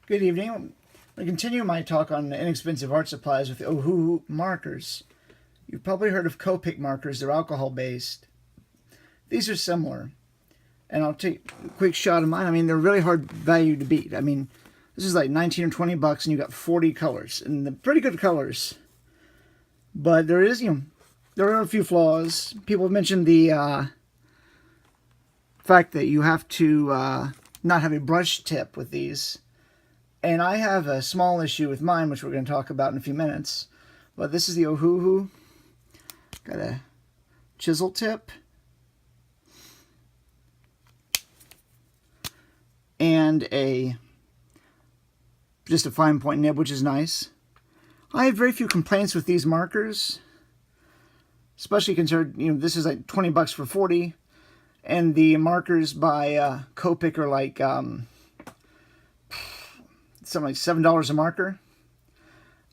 Good evening. I'm going to continue my talk on inexpensive art supplies with Ohuhu markers. You've probably heard of Copic markers. They're alcohol-based. These are similar. And I'll take a quick shot of mine. I mean, they're really hard value to beat. I mean, this is like 19 or 20 bucks and you got 40 colors. And they're pretty good colors. But there is, there are a few flaws. People have mentioned the fact that you have to not have a brush tip with these. And I have a small issue with mine, which we're going to talk about in a few minutes. But this is the Ohuhu. Got a chisel tip. And just a fine point nib, which is nice. I have very few complaints with these markers. Especially considered, this is like 20 bucks for 40. And the markers by Copic are like something like $7 a marker.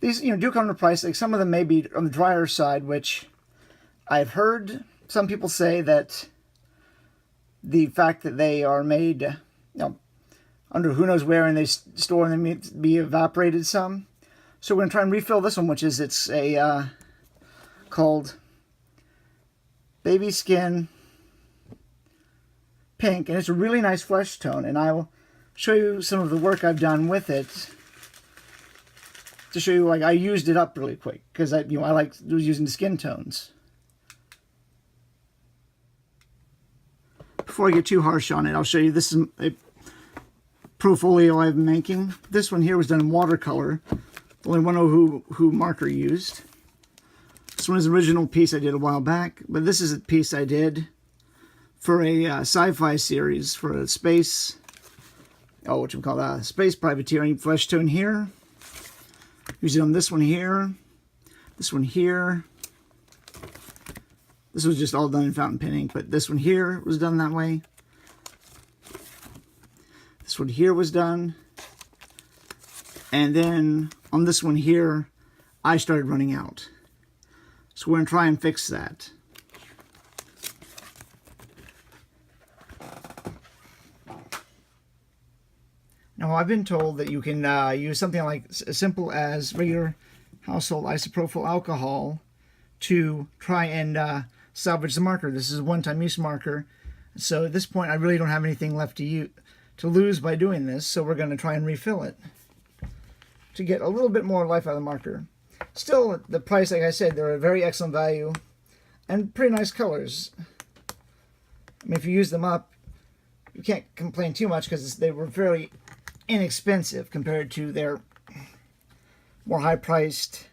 These, do come to a price. Like some of them may be on the drier side, which I've heard some people say that the fact that they are made, under who knows where, and they store and they may be evaporated some. So we're going to try and refill this one, which is, it's a, called Baby Skin Pink, and it's a really nice flesh tone, and I will show you some of the work I've done with it to show you, like, I used it up really quick because I like using the skin tones. Before I get too harsh on it, I'll show you, this is a portfolio I've been making. This one here was done in watercolor. Only one Ohuhu marker used. This one is an original piece I did a while back, but this is a piece I did for a sci-fi series for a space, space privateering flesh tone here. Using on this one here, this one here. This was just all done in fountain pen ink, but this one here was done that way. This one here was done. And then on this one here, I started running out. So we're going to try and fix that. Now, I've been told that you can use something like as simple as regular household isopropyl alcohol to try and salvage the marker. This is a one-time use marker. So at this point, I really don't have anything left to lose by doing this. So we're going to try and refill it to get a little bit more life out of the marker. Still, the price, like I said, they're a very excellent value and pretty nice colors. I mean, if you use them up, you can't complain too much because they were fairly inexpensive compared to their more high-priced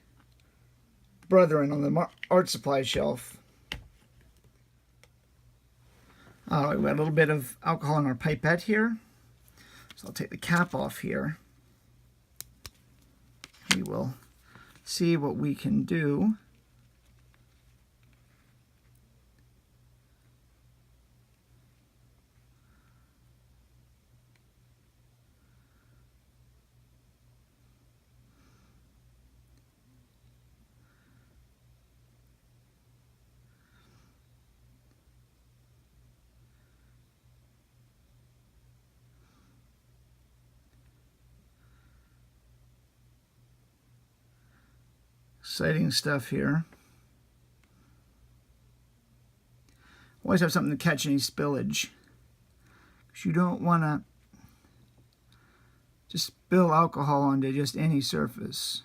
brethren on the art supply shelf. We got a little bit of alcohol in our pipette here, so I'll take the cap off here. We will see what we can do. Exciting stuff here. Always have something to catch any spillage, because you don't want to just spill alcohol onto just any surface.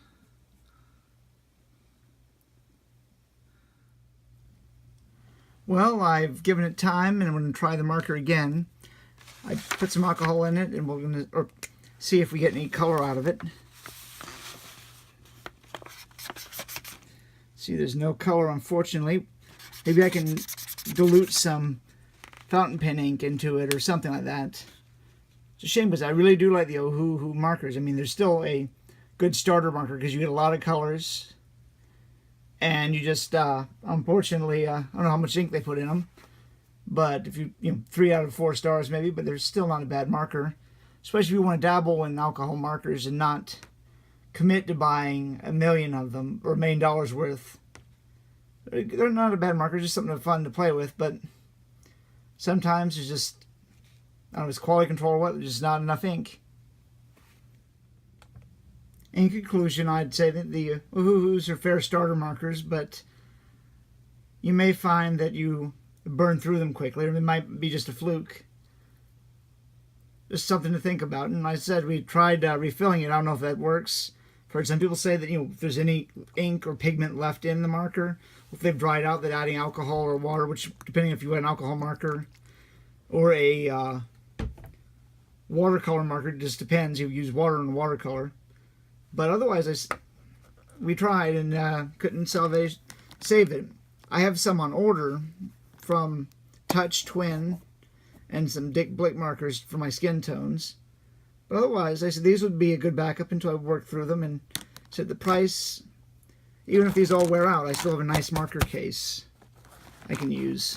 Well, I've given it time, and I'm going to try the marker again. I put some alcohol in it, and we're going to see if we get any color out of it. See, there's no color, unfortunately. Maybe I can dilute some fountain pen ink into it or something like that. It's a shame because I really do like the Ohuhu markers. I mean, there's still a good starter marker because you get a lot of colors. And you just, unfortunately, I don't know how much ink they put in them. But if you 3 out of 4 stars maybe, but they're still not a bad marker. Especially if you want to dabble in alcohol markers and not commit to buying 1,000,000 of them or $1 million worth. They're not a bad marker, just something fun to play with, but sometimes there's just, I don't know if it's quality control or what, there's just not enough ink. In conclusion, I'd say that the Ohuhus are fair starter markers, but you may find that you burn through them quickly, or it might be just a fluke. Just something to think about. And I said we tried refilling it. I don't know if that works. I've heard some people say that, if there's any ink or pigment left in the marker, if they've dried out, that adding alcohol or water, which depending if you had an alcohol marker or a watercolor marker, it just depends. You use water in watercolor. But otherwise, we tried and couldn't save it. I have some on order from Touch Twin and some Dick Blick markers for my skin tones. But otherwise, I said these would be a good backup until I work through them, and said the price, even if these all wear out, I still have a nice marker case I can use.